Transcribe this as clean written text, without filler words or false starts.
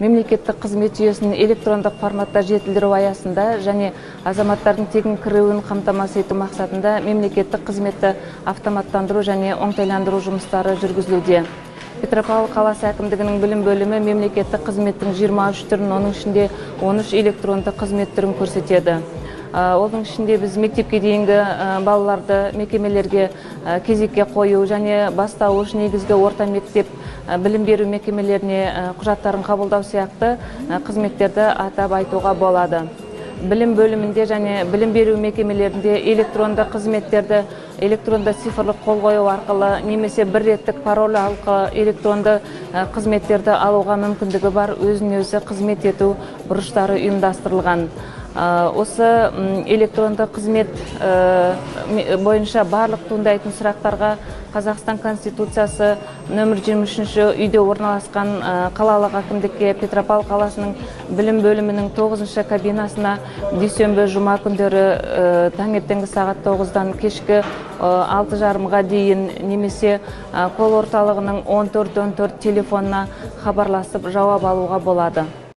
мемлекеттік қызмет жүйесін электрондық форматта жетілдіру аясында және азаматтардың тегін кіруін қамтамасыз ету мақсатында мемлекеттік қызметті автоматтандыру және оңтайландыру жұмыстары жүргізілуде. Петропавл қаласы әкімдігінің білім бөлімі мемлекеттік қызметтің 23 түрін, оның ішінде 13 электронды қызмет түрін көрсетеді. Оның ішінде біз мектепке дейінгі балаларды мекемелерге кезекке қою және бастауыш негізгі орта мектеп білім беру мекемелеріне құжаттарын қабылдау сияқты қызметтерді атап айтуға болады. Білім бөлімінде және білім беру мекемелерінде электронды қызметтерді электронды цифрлық қол қою арқылы немесе бір реттік пароль арқылы электронды қызметтерді алуға мүмкіндігі бар өзін-өзі қызмет ету бұрыштары ұйымдастырылған. Осы электронды қызмет бойынша барлық туындайтын сұрақтарға Қазақстан Конституциясы нөмір 23-ші үйде орналасқан қалалық әкімдікке Петропавл қаласының білім бөлімінің 9-шы кабинасына дүйсенбі жұма күндері таңертеңгі сағат 9-дан кешкі 6:30-ға дейін немесе кол орталығының 1414 телефонына хабарласып жауап алуға болады.